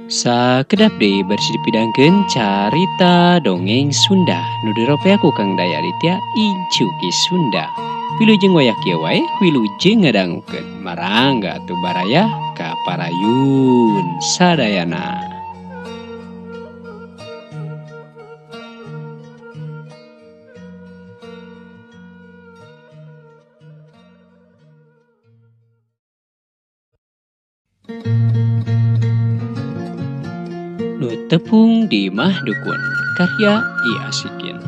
Sakedap deui bersih dipidangkeun carita dongeng Sunda nu dirope aku Kang Dayaditya Incu Ki Sunda. Wilujeng wayah kieu wae wilujeng ngadangukeun. Marangga atuh baraya ka parayun sadayana. Nu tepung di imah dukun karya I Asikin.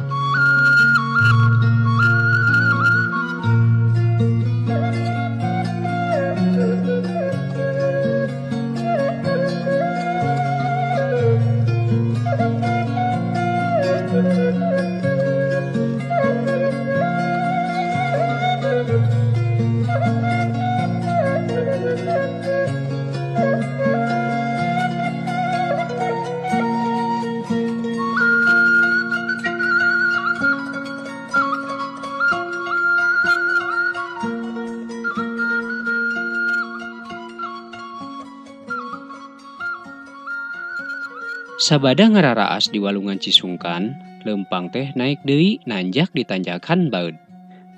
Sabada ngararaas di walungan Cisungkan, lempang teh naik deui nanjak di tanjakan baeud.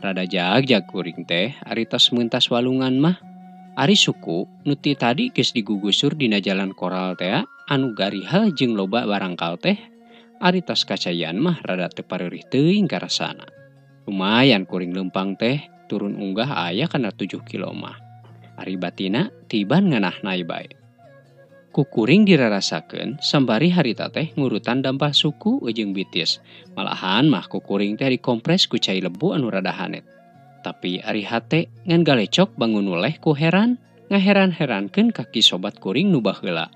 Rada jag-jag kuring teh ari tos meuntas walungan mah. Ari suku nu ti tadi geus digugusur dina jalan koral teh anu gariha jeung loba barangkal teh ari tos kacayan mah rada teu pareurih teuing karasana. Lumayan kuring lempang teh turun unggah aya kana 7 kilo mah. Ari batina tiban nganahna bae. Kukuring dirarasakeun sambari harita teh ngurutan dampah suku jeung bitis. Malahan mah kukuring teh dikompres ku cai lebu anu rada hanet. Tapi ari hate ngan galecok bangun uleh ku heran, ngaheran-herankeun kaki sobat kuring nu baheula.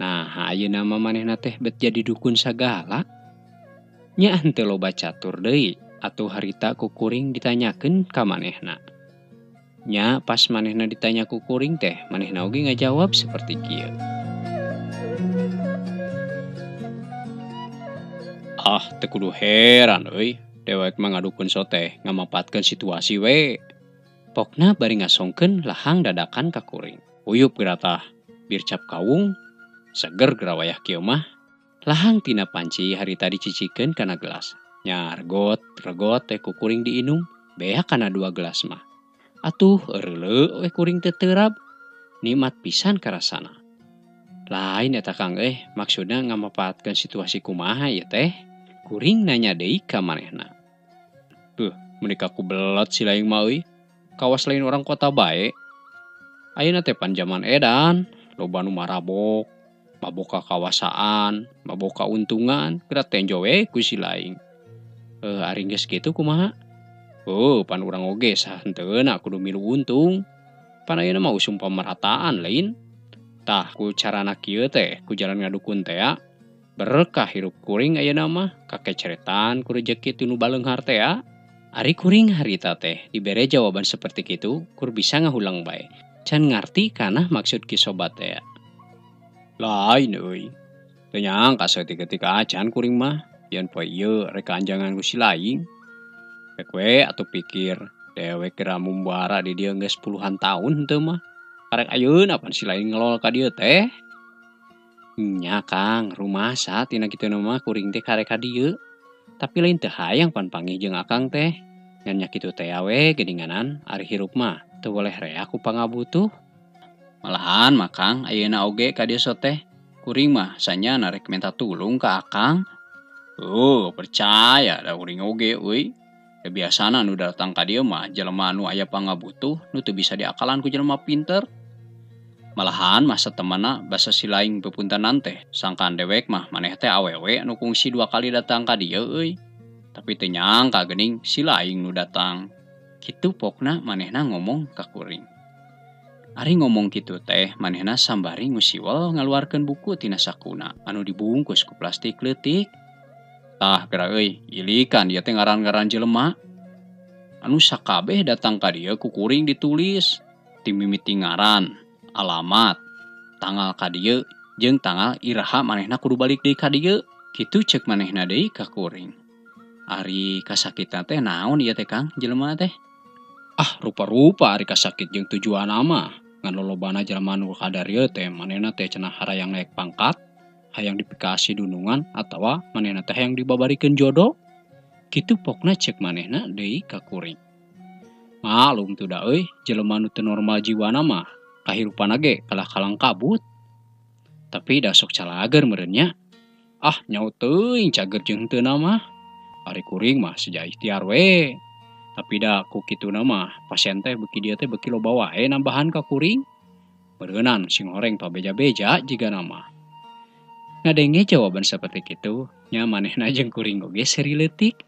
Nah, ayeuna mah manehna teh bet jadi dukun sagala. Nya henteu loba catur deui atuh harita kukuring ditanyakeun ka manehna. Nya pas manehna ditanya kukuring teh, manehna oge ngajawab seperti kieu. Ah, teu kudu heran euy. Dewek mah ngadukun soteh ngamapatkeun situasi we. Pokna bari ngasongkeun lahang dadakan ka kuring. Uyup geratah, bir cap kawung, seger geura wayah kieu mah. Lahang tina panci harita dicicikeun kana gelas. Nya regot teh kukuring diinum, beak kana 2 gelas mah. Atuh eureuleu we kuring teu teurab. Nikmat pisan karasana. Lain eta Kang maksudna ngamapatkeun situasi kumaha ieu teh? Kuring nanya deui ka manehna. Menika ku belot si laing mah euy. Kawas lain orang kota bae. Ayeuna teh pan zaman edan, loba nu marabok, mabok kakawasaan, mabok kauntungan, geura tenjo we ku si laing. Ari geus kitu kumaha? Pan urang oge sah henteuna kudu milu untung. Pan ayeuna mah usum pamerataan lain. Tah ku carana kieu teh, ku jalan ngadukun teh berkah hirup kuring ayeuna mah kakeceretan ku rezeki tinu baleunghar teh. Ari kuring harita teh dibere jawaban seperti kitu kur bisa ngahulang bae. Can ngarti kana maksud ki sobat teh. Lain euy. Teu nyangka saeutik-eutik acan kuring mah yen poe ieu rek anjangan ku si laing. Rek we atuh pikir dewek geura mumbara di dieu geus puluhan tahun henteu mah. Karek ayeuna pan si laing ngelol ka dieu teh. Nya Kang, rumasa tina kitu mah kuring teh karek ka dieu. Tapi lain teu hayang pan panggih jeung Akang teh. Ngan nya kitu teh we geuninganan ari hirup mah teu boleh rea ku pangabutuh. Malahan mah Kang ayeuna oge ka dieu teh kuring mah sanyana rek minta tulung ka Akang. Percaya da kuring oge euy. Biasana nu datang ka dieu mah jelema anu aya pangabutuh nu teu bisa diakalan ku jelema pinter. Malahan masa temanna basa si laing bepuntenan teh sangkan dewek mah maneh teh awewe anu kungsi 2 kali datang ka dieu euy. Tapi teu nyangka geuning si laing nu datang. Kitu pokna manehna ngomong ka kuring. Ari ngomong kitu teh manehna sambari ngusiwel ngaluarkeun buku tina sakuna anu dibungkus ku plastik leutik. Tah geura euy, ilikan ieu teh ngaran-ngaran jelema. Anu sakabeh datang ka dieu ku kuring ditulis ti mimiti ngaran, alamat, tanggal ka dieu jeung tanggal iraha manehna kudu balik deui ka dieu. Kitu ceuk manehna deui ka kuring. Ari kasakitna teh naon ieu teh Kang jelema teh? Rupa-rupa ari kasakit jeung tujuanna mah. ngan lolobana jelema nu kadarieu teh manehna teh cenah harayang naek pangkat, hayang dipikasi dunungan atawa manehna teh hayang dibabarikeun jodoh. Kitu pokna cek manehna deui ka kuring. Malum tuh da euy, jelema nu teu normal jiwana mah kahirupana ge kalah kalang kabut. Tapi da sok calager meureun nya. Ah nyaho teuing cager jeung henteu mah. Ari kuring mah seja ikhtiar we. Tapi da ku kituna mah pasien teh beuki dieu teh beuki loba wae nambahan ka kuring. Beureunan sing horeng pabeja-beja jiga nama. Ngadenge jawaban seperti kitu, nya manehna jeung kuring oge seri leutik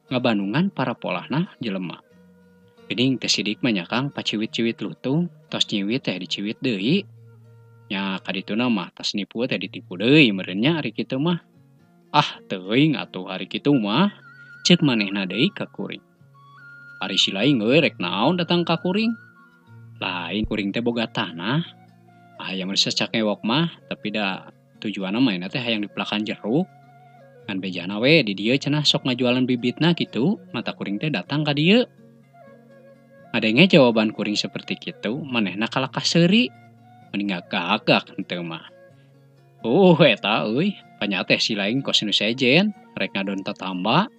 ngabanungan para polahna jelema. Geuning teh sidik mah nya Kang paciwit-ciwit lutung, tos nyiwit teh diciwit deui. Nya kadituna mah tos nipu teh ditipu deui meureun nya ari kitu mah. Ah teuing atuh hari kitu mah, ceuk manehna deui ka kuring. Ari si laing euy rek naon datang ka kuring? Lain kuring teh boga tanah. Hayang cak ewok mah, tapi da tujuanna mah teh hayang dipelakan jeruk. Ngan bejana we di dieu cenah sok ngajualan bibitna kitu, mata kuring teh datang ka dieu. Ngadenge jawaban kuring seperti kitu, manehna kalakah seuri. Mending gagak henteu mah. Eta euy, panya teh si laing kos nu sejen, rek ngadon tatamba.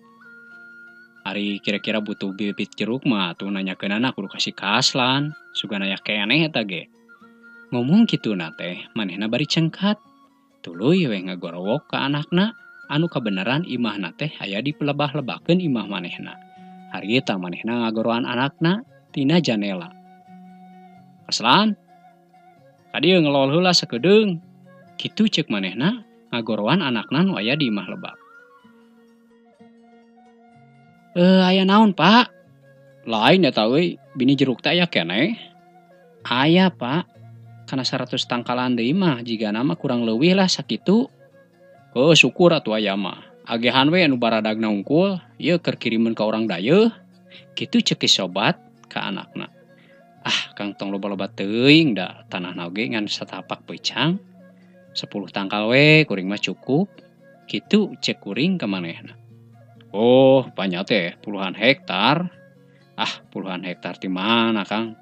Ari kira-kira butuh bibit jeruk mah tuh nanyakeunana kudu kasih kaslan, sugana aya keneh eta ge. Ngomong kituna teh, manehna bari cengkat. Tuluy we ngagorowok ka anakna, anu kabeneran imahna teh aya dipelebah-lebahkeun imah manehna. Harita manehna ngagoroan anakna tina janela. Kaslan, kadieu ngelol heula sakedeung. Kitu ceuk manehna ngagoroan anakna nu aya di imah lebah. Aya naon, Pak? Lain eta euy, bini jeruk teh aya keneh. Aya, Pak. Kana 100 tangkalan deui mah jigana mah kurang leuwih lah sakitu. Syukur atuh aya mah. Agehan we anu baradagna unggul, ieu keur kirimeun ka urang dayeuh. Kitu ceuk sobat ka anakna. Ah, Kang tong loba-loba teuing da tanahna oge ngan satapak peucang. 10 tangkal we kuring mah cukup. Kitu ceuk kuring ka manehna. Oh, panya teh puluhan hektar. Ah, puluhan hektar ti mana, Kang?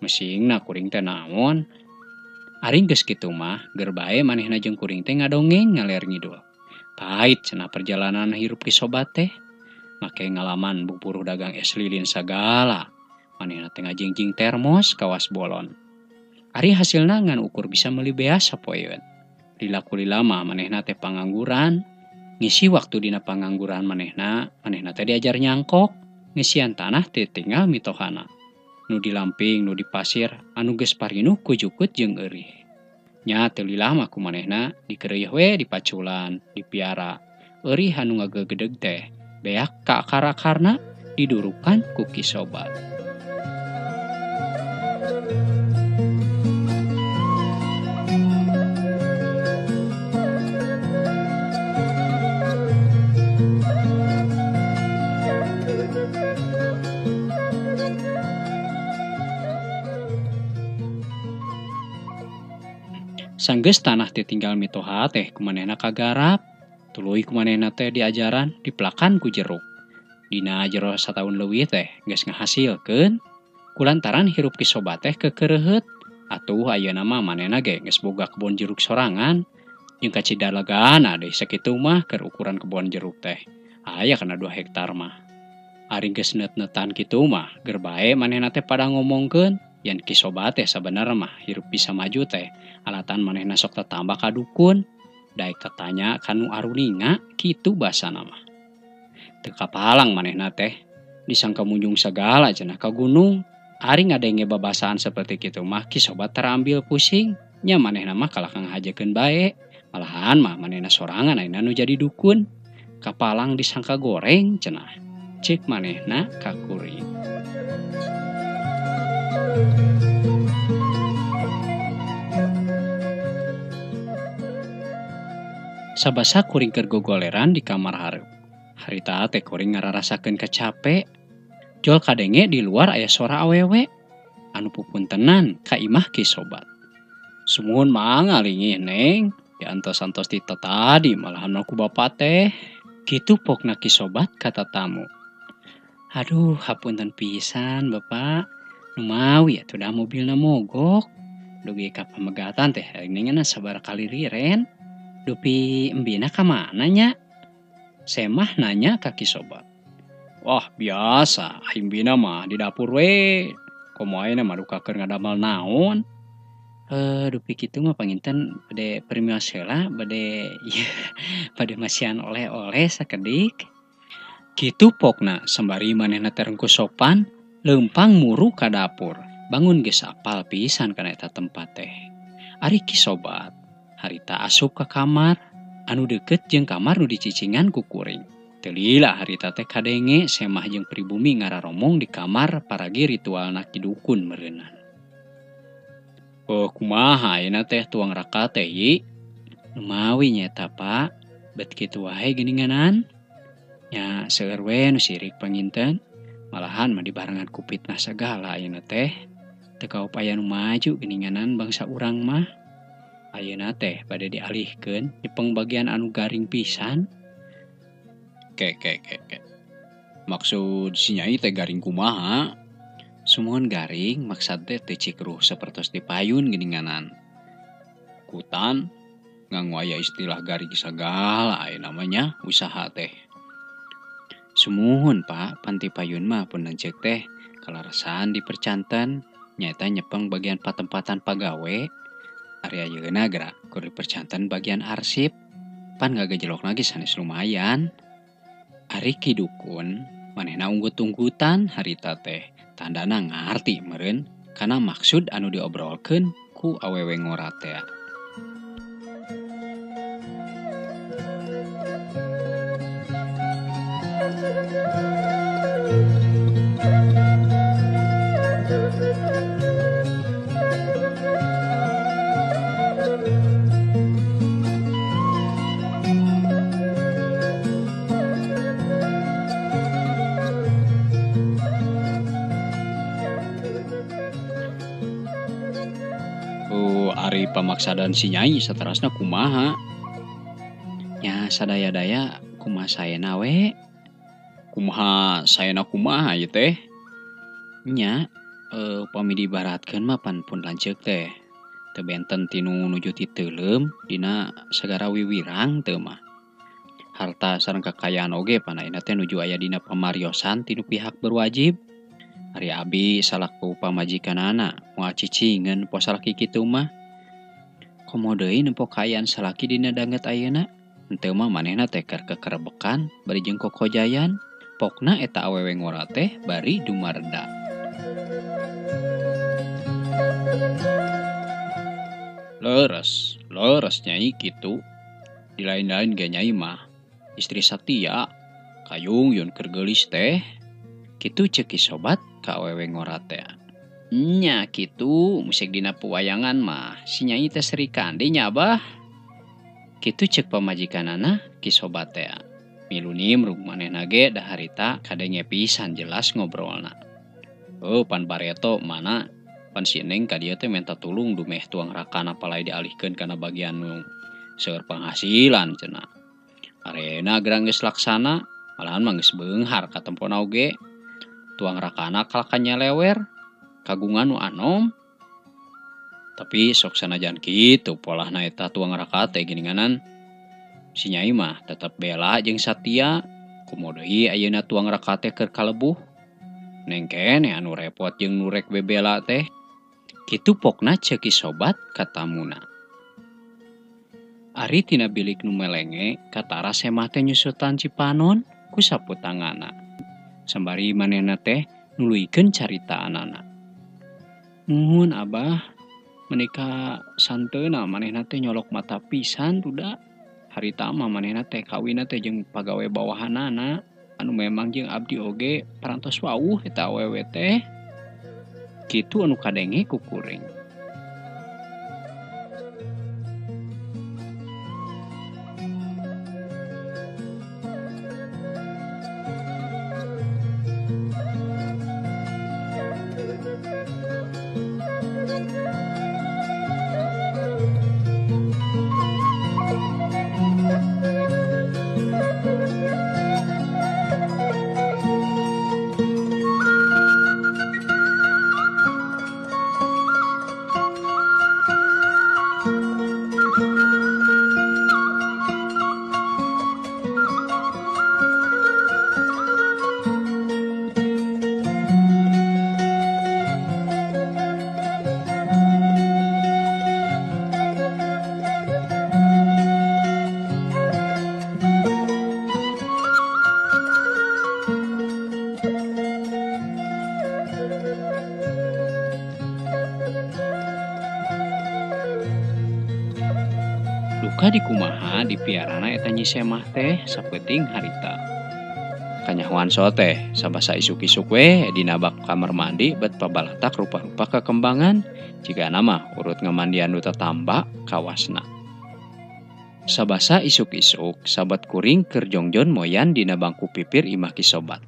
Mesingna kuring teh naon? Ari geus kitu mah, geur bae manehna jeung kuring teh ngadongeng ngaler ngidul. Pahit cenah perjalanan hirup ki sobat teh. Make ngalaman buburuh dagang es lilin sagala. Manehna teh ngajengjing termos kawas bolon. Ari hasilna ngan ukur bisa meuli beas sapoeun. Lila mah manehna teh pangangguran. Ngisi waktu dina pangangguran manehna teh diajar nyangkok, ngisian tanah teh tinggal mitohana. Nu di lamping, nu di pasir, anu geus parinuh kujukut jeung eurih. Nya teu lilah mah ku manehna dikeureuh we dipaculan, dipiara. Eurih anu ngagegedeg teh beak ka akar-akarna didurukan ku ki sobat. Sanggeus tanah teh tinggal mitoha teh kumanehna kagarap, tuluy kumanehna teh diajaran dipelakan ku jeruk. Dina jero sataun leuwih teh geus ngahasilkeun, kulantaran hirup ki sobat teh kekereuheut. Atuh ayeuna mah manehna ge geus boga kebon jeruk sorangan, jeung kacidalegana deui sakitu mah keur ukuran kebon jeruk teh. Aya kana 2 hektar mah. Ari geus net-netan kitu mah, geur bae manehna teh pada ngomongkeun yen ki sobat teh sabenerna mah hirup bisa maju teh alatan manehna sok tatamba ka dukun, daek tatanya kanu aruninga kitu basana mah. Teu kapalang manehna teh disangka munjung sagala cenah ka gunung. Ari ngadenge babasaan seperti kitu mah ki sobat terambil pusing, nya manehna mah kalah ngahajekeun bae. Malahan mah manehna sorangan ayeuna nu jadi dukun. Kapalang disangka goreng cenah. Ceuk manehna ka kuring. Sabasa kuring keur gogoleran di kamar hareup. Harita teh kuring ngararasakeun kacape. Jol kadenge di luar aya sora awewe anu pupuntenan ka imah ki sobat. Sumuhun mah ngalingih Neng, diantos-antos ti tadi malahan aku bapa teh. Kitu pokna ki sobat kata tamu. Aduh, hapunten pisan Bapak. Nu mawi atuh da mobilna mogok. dugi ka pamegatan teh ningan sabar kali riren. Dupi embina ka mana nya? Semah nanya ka Kisobat. Wah biasa, embina mah di dapur we. Komoe na madukakeun ngadamel naon? Dupi kitu mah panginten bade permios heula bade bade masihan oleh-oleh sakedik. Kitu pokna sembari manehna terengku sopan leumpang muru ka dapur. Bangun geus apal pisan kana eta tempat teh. Ari Kisobat harita asup ka kamar anu deukeut jeung kamar nu dicicingan ku kuring. Teu lila harita teh kadenge Semah jeung pribumi ngararomong di kamar paragi ritualna kidukun meureunnan. Kumaha ayeuna teh tuang raka teh Yi? Numawi nyata Pak, bet kitu wae geuninganan. Nya seueur we nu sirik panginten, malahan mah dibarengan ku fitnah sagala ayeuna teh. Teu kaupaya nu maju geuninganan bangsa urang mah. Ayeuna teh bade dialihkeun nyepeng bagian anu garing pisan. Ke. Maksud si Nyai teh garing kumaha? Sumuhun garing maksad teh teu cikruh sapertos dipayun geuninganan. Kutan nganggo aya istilah garing sagala aya namanya usaha teh. Sumuhun Pak, panti payun mah pun lanceuk teh kalarasan dipercanten nyaeta nyepeng bagian patempatan pagawe. Ari ayeuna geura keur dipercanten bagian arsip. Pan ngagajelok lagi sanes lumayan. Ari kidukun manehna unggut-unggutan harita teh. Tandana ngarti meureun kana maksud anu diobrolkeun ku awewe ngora teh. Ari pamaksadan si Nyai saterasna kumaha? Nya sadaya-daya kumaha saena we? Kumaha saena kumaha ieu teh? Nya upami diibaratkeun mah pan pun lanceuk teh. Teu benten tinu nuju ti teuleum dina sagara wiwirang teu mah. Harta sareng kakayaan oge pan ayeuna teh nuju aya dina pamariosan tinu pihak berwajib. Ari abi salaku pamajikanana moal cicingeun poe salaki kitu mah. Komo deui nempo kaayaan salaki dina danget ayeuna. Henteu mah manehna teh keur kekerebekan bari jeung kokojayan. Pokna eta awewe ngora teh bari dumareda. Leres Nyai kitu. Di lain-lain ge Nyai mah istri satia, kayung yun keur geulis teh. Kitu ceuk Kisobat ka awewe ngora teh. Nya kitu musik dina pewayangan mah si Nyai teh Sri Kandi nya Abah. Kitu ceuk pamajikanana Kisobat teh. Milunim rug manehna ge da harita kadenge pisan jelas ngobrolna. Pan bareto mana pan si Neng ka dieu teh minta tulung dumeh tuang rakana palai dialihkeun kana bagian nu seueur penghasilan cenah. Arena gerang geus laksana, malahan mah geus beunghar ka tempona oge. Tuang rakana kalak nyelewer, kagungan nu anom. Tapi sok sanajan kitu polahna eta tuang raka teh geuninganan si Nyai mah tetep bela jeung satia. Kumaha deui ayeuna tuang raka teh keur kalebuh. Neng kene anu repot jeung nu rek bebela teh. Kitu pokna ceuk Kisobat ka tamuna. Ari tina bilik nu melenge katara Semah teh nyusutan Cipanon ku saputanganna. Sembari manehna teh nuluykeun caritaanana. Nuhun Abah, menika santeuna manehna teh nyolok mata pisan duda. Harita mah manehna teh kawinna teh jeung pagawe bawahanana anu memang jeung abdi oge parantos wawuh eta awewe teh. Kitu anu kadenge ku kuring. Duka di kumaha dipiarana eta Nyi Semah teh sapeting harita. Kanyahoan so teh sabasa isuk-isuk we dina bak kamar mandi bet pabalatak rupa-rupa kekembangan jika nama urut ngamandian nu tetamba kawasna. Sabasa isuk-isuk sabat kuring keur jongjon moyan dina bangku pipir imah ki sobat.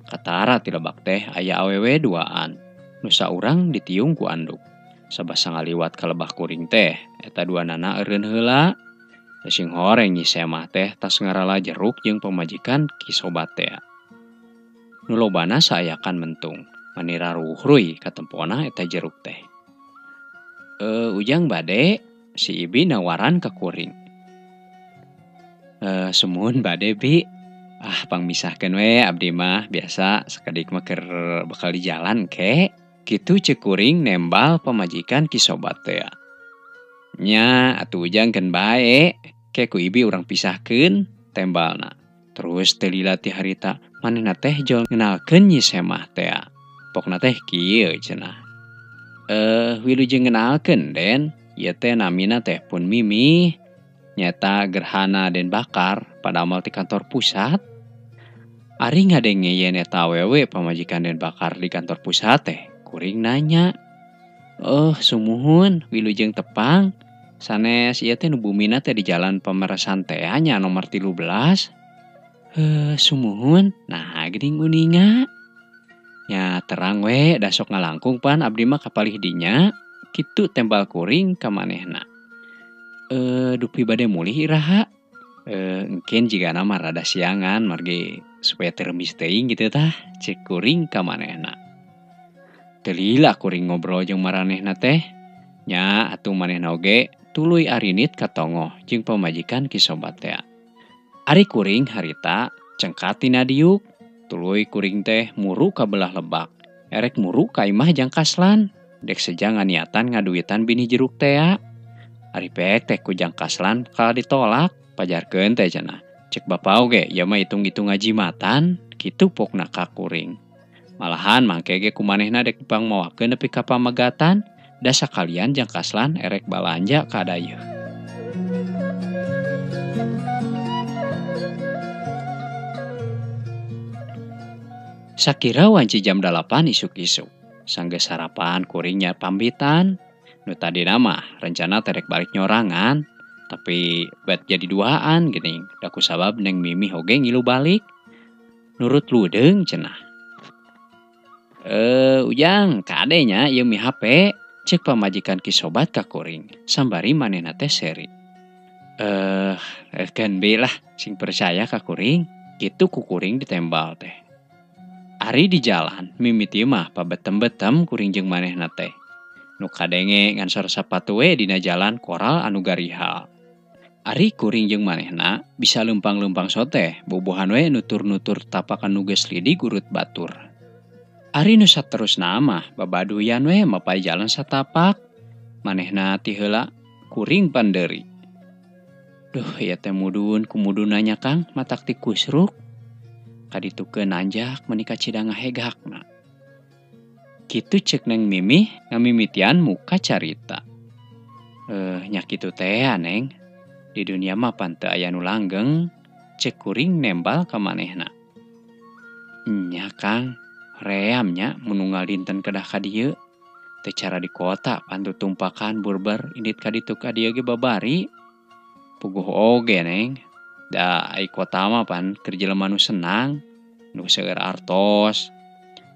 Katara ti lebak teh aya awewe duaan. Nu saurang ditiung ku anduk. Sabasa ngaliwat ka lebah kuring teh eta duanana eureun heula. Sing horeng Nyi Semah teh tas ngarala jeruk jeung pamajikan ki sobat teh. Nu lobana saayakan mentung, manira ruhruy katempona eta jeruk teh. Ujang bade, si Ibi nawaran ka kuring. Sumuhun bade Bi. Pangmisahkeun we abdi mah biasa sakadik mah keur bakal di jalan ke. Kitu ceuk kuring nembal pamajikan ki sobat teh. Nya atuh ujang keun bae, ke ku Ibi urang pisahkeun tembalna. Terus teu lila ti harita, manehna teh jol ngenalkeun Nyi Semah teh. Pokna teh kieu cenah. Wilujeng ngenalkeun Den, ieu teh namina teh Pun Mimi. Nyata Gerhana Den Bakar padamel ti kantor pusat. Ari ngadenge yen eta awewe pamajikan Den Bakar di kantor pusat teh, kuring nanya. Sumuhun wilujeng tepang. Sanes ieu teh nu bumina teh di Jalan Pameresan teh nya nomor 13. Sumuhun. Nah, geuning uninga. Nya terang we da sok ngalangkung pan abdi mah kapalih dinya. Kitu tembal kuring ka manehna. Dupi bade mulih iraha. Engkeun jigana mah rada siangan margi supaya teu remis teuing kitu tah, ceuk kuring ka manehna. Teu lila kuring ngobrol jeung maranehna teh. Nya atuh manehna oge tuluy arinit katongoh jeung pamajikan ki sobat teh. Ari kuring harita cengkat tina diuk, tuluy kuring teh muru ka belah lebak. Erek muru ka imah Jang Kaslan, dek seja nganiatan ngaduitan bini jeruk teh. Ari pek teh ku Jang Kaslan kala ditolak, pajarkeun teh cenah. Cek bapa oge, ieu mah hitung-hitung ngajimatan, kitu pokna ka kuring. Malahan mangke ge kumanehna dek dipangmoakeun nepi ka pamegatan, da sakalian Jang Kaslan erek balanja ka dayeuh. Sakira wanci jam 8 isuk-isuk. Sanggeus sarapan kuringnya pambitan. Nu tadina mah rencana terek balik nyorangan. Tapi bet jadi duaan geuning. Da kusabab Neng Mimi oge ngilu balik. Nurut ludeung cenah. Ujang kadenya ieu mi HP. Cek pamajikan ki sobat ka kuring. Sambari manehna teh seri. Keun be lah sing percaya ka kuring. Kitu ku kuring ditembal teh. Ari di jalan, mimiti mah pabetem-betem kuring jeung manehna teh. Nu kadenge ngansor sapatu we dina jalan koral anu garihal. Ari kuring jeung manehna bisa lempang-lempang soteh, bobohan we nutur-nutur tapakan nu geus lidig urut batur. Ari nu saterusna mah babaduyan we mapay jalan satapak. Manehna ti heula kuring pandeuri. Duh, ieu teh mudun kumudun nanya Kang, matak ti kusruk. Kaditukeun nanjak menika cidang ngahegakna. Kitu ceuk Neng Mimi ngamimitian muka carita. Nya kitu teh Neng. Di dunia mah pan teu aya nu langgeng, ceuk kuring nembal ka manehna. Nya Kang, ream nya mun unggal dinten kedah ka dieu. Teu cara di kota pan teu tumpakan burber indit ka ditu ka dieu ge babari. Puguh oge Neng. Da ai kota mah pan keur jelema nu senang, nu seueur artos.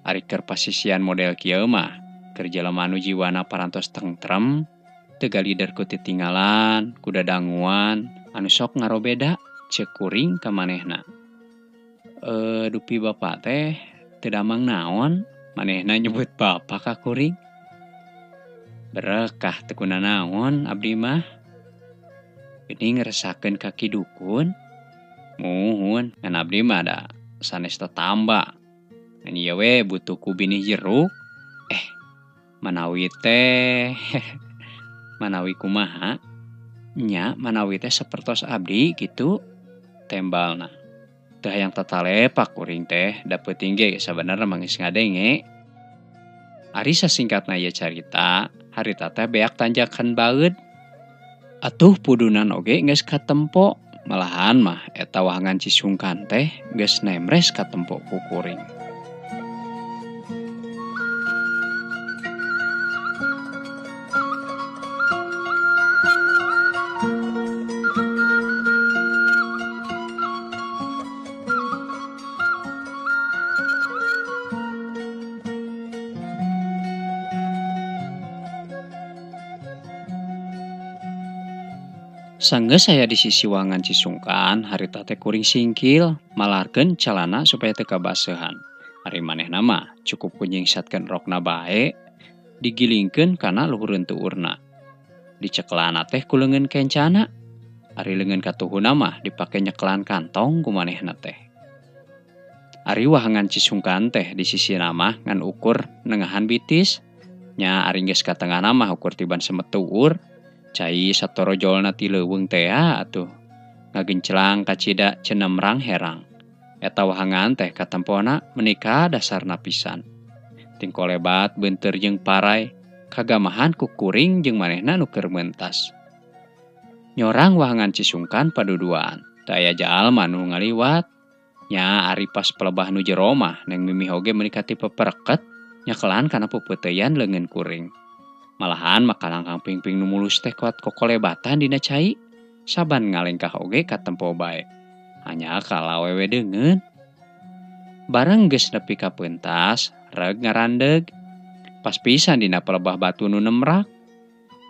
Ari keur pasisian model kieu mah keur jelema nu jiwana parantos tentrem, teu galider ku titinggalan, ku dadanguan, anu sok ngarobeda, ceuk kuring ka manehna. Dupi bapa teh teu damang naon, manehna nyebut bapa ka kuring. Berekah teu kunanaon abdi mah. Geuning ngresakeun kaki dukun. Muhun, ngan abdi mah da sanes tetamba. Ngan ieu we butuh ku binih jeruk. Manawi teh manawi kumaha? Nya manawi teh sapertos abdi kitu tembalna. Teu hayang tatalepak kuring teh da peuting ge sabenerna mah geus ngadenge. Ari sasingkatna ieu carita, harita teh beak tanjakan baeud. Atuh pudunan oge geus katempo, malahan mah eta wahangan Cisungkan teh geus nemres katempo ku kuring. Sanggeus saya di sisi wahangan Cisungkan, harita teh kuring singkil, malarkeun calana supaya teu kabaseuhan. Ari manehna mah cukup kunyingsatkeun rokna bae, digilingkeun kana luhureun tuurna. Dicekelana teh ku leungeun kencana. Ari leungeun katuhuna mah dipake nyekelan kantong ku manehna teh. Ari wahangan Cisungkan teh di sisi mah ngan ukur nengahan bitis, nya ari geus ka tengahna mah ukur tiban semet tuur. Cai satoro jolna ti leuweung teh atuh. Ngagencelang kacida cenemrang herang. Eta wahangan teh katempona menika dasarna pisan. Tingko lebat beunteur jeung parai, kagamahan ku kuring jeung manehna nu keur meuntas. Nyorang wahangan Cisungkan paduduan, teu aya jalma nu ngaliwat. Nya ari pas pelebah nu jero mah neng mimih oge menika ti pepereket, nyakelan kana pupeuteyan leungeun kuring. Malahan makalang Kang Pingping nu mulus teh kuat kokolebatan dina cai, saban ngalengkah oge katempo bae. Hanya kala awewe deungeun. Bareng geus nepi ka peuntas, reg ngarandeg. Pas pisan dina pelebah batu nu nemrak.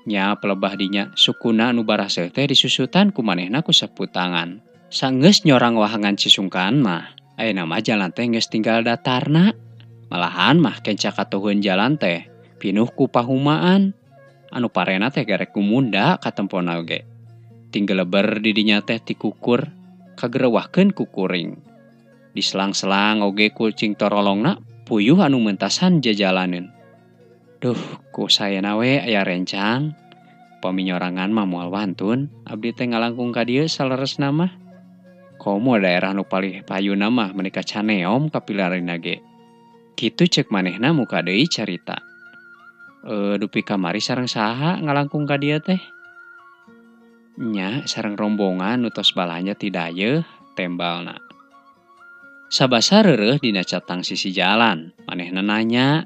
Nya pelebah dinya sukuna nu baraseuh teh disusutan ku manehna ku sapu tangan. Sanggeus nyorang wahangan Cisungkan mah, ayeuna mah jalan teh geus tinggal datarna. Malahan mah kenca katuhun jalan teh pinuh ku pahumaan, anu parena teh garek kumunda katempona oge. Tinggeleber di dinya teh tikukur, kagerewahkeun ku kuring. Diselang-selang oge kucing torolongna, puyuh anu meuntasan jajalaneun. Duh, ku sayeuna we aya rencang. Upami nyorangan mah moal wantun, abdi teh ngalangkung ka dieu saleresna mah. Komo daerah nu palih payuna mah menika Caneom kapilarina ge. Kitu ceuk manehna muka deui carita. Dupi kamari sareng saha ngalangkung ka dieu teh? Nya sareng rombongan nu tos balanja ti dayeuh tembalna. Sabasa reureuh dina catang sisi jalan, manehna nanya,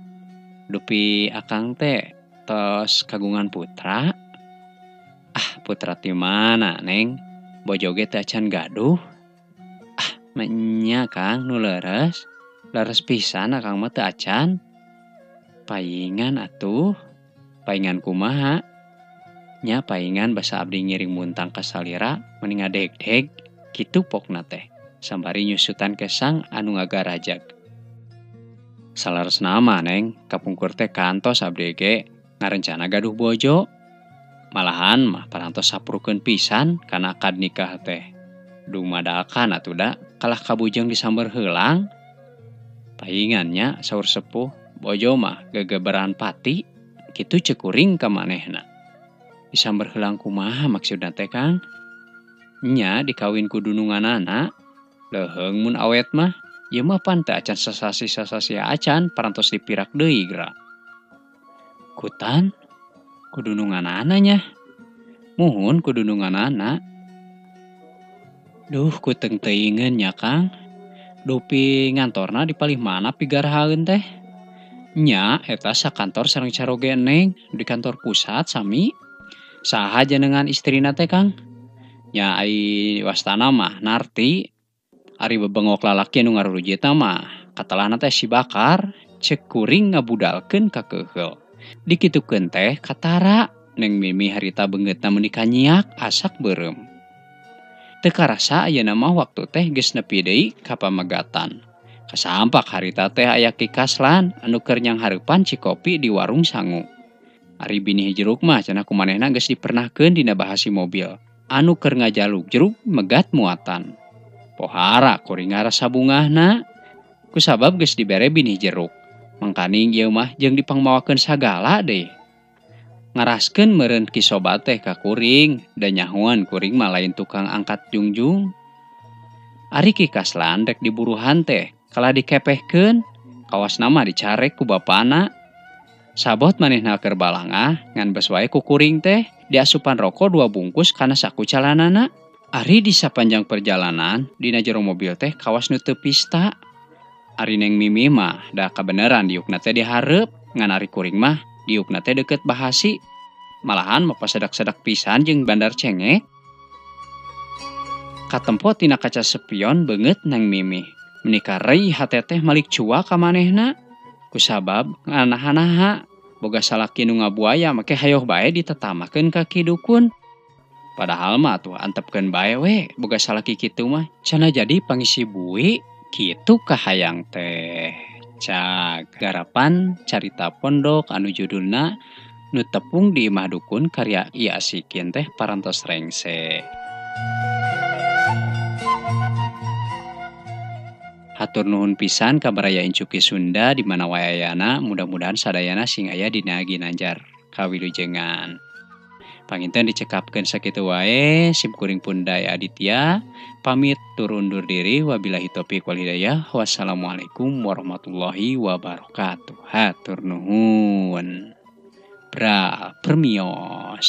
"Dupi akang teh tos kagungan putra?" "Ah, putra ti mana, Neng? Bojo ge teh acan gaduh." "Ah, nya Kang nu leres. Leres pisan akang mah teu acan." "Paingan atuh." "Paingan kumaha?" "Nya paingan basa abdi ngiring muntang ka salira mending ngadeg-deg." Kitu pokna teh. Sambari nyusutan kesang anu ngagarajag. "Salaresna mah Neng, kapungkur teh kantos abdi ge ngarencana gaduh bojo. Malahan mah parantos saprukeun pisan kana akad nikah teh. Dumadakan atuh da kalah kabujang disamber heulang." "Paingannya," saur sepuh, "bojo mah gegeberan pati." Kitu ceuk kuring ka manehna. "Disamber heulang kumaha maksudna teh Kang?" "Nya dikawin ku dununganana. Leheung mun awet mah, ieu mah pan teu acan sasasi-sasasi acan parantos dipirak deui geura." "Kutan? Ku dununganana nya?" "Muhun ku dununganana." "Duh ku teung-teuingeun nya Kang. Dupi ngantorna di palih mana pigarahaeun teh?" "Nya eta sakantor sareng caroge Neng di kantor pusat sami." "Saha jenengan istrina teh Kang?" "Nya ai wastana mah Narti. Ari bebengok lalaki anu ngarurujitna mah katelahna teh si Bakar." Ceuk kuring ngabudalkeun ka keuheul. Dikitukeun teh katara Neng Mimi harita beungeutna menika nyiak asak beureum. Teu karasa ayeuna mah waktu teh geus nepi deui ka pamegatan. Kasampak harita teh aya Ki Kaslan anu keur nyanghareupan cikopi di warung sangu. Ari binih jeruk mah cenah kumanehna geus dipernahkeun dina bahasi mobil. Anu keur ngajaluk jeruk megat muatan. Pohara kuring ngarasa bungahna. Kusabab geus dibere binih jeruk. Mangkaning ieu mah jeung dipangmawakeun sagala deui. Ngaraskeun meureun Ki Sobat teh ka kuring, da nyahoan kuring mah lain tukang angkat jungjung. Ari Ki Kaslan rek diburuhan teh, kala dikepehkeun, kawasna mah dicarek ku bapana. Sabot manehna keur balangah ngan beus wae ku kuring teh diasupan rokok 2 bungkus kana saku calanana. Ari di sapanjang perjalanan dina jero mobil teh kawas nu teu pista. Ari Neng Mimi mah da kabeneran diukna teh dihareup ngan ari kuring mah diukna teh deukeut bahasi. Malahan mapasedak-sedak pisan jeung bandar cengek. Katempo tina kaca spion beungeut Neng Mimi. Menika reuy hate teh malik cua ka manehna. Kusabab nganaha-naha boga salaki nu ngabuaya make hayoh bae ditetamakeun ka Kidukun. Padahal mah atuh antepkeun bae we boga salaki kitu mah cenah jadi pangisi bui kitu kahayang teh. Cak garapan carita pondok anu judulna Nu Tepung di Imah Dukun karya I Asikin teh parantos rengse. Hatur nuhun pisan ka baraya Incuki Sunda di mana wae ayana, mudah-mudahan sadayana sing aya dina Ginanjar kawilujengan. Panginten dicekapkeun sakitu wae, sim kuring pun Daya Aditya pamit tur undur diri, wabillahi taufik wal hidayah. Wassalamualaikum warahmatullahi wabarakatuh. Hatur nuhun. Permios.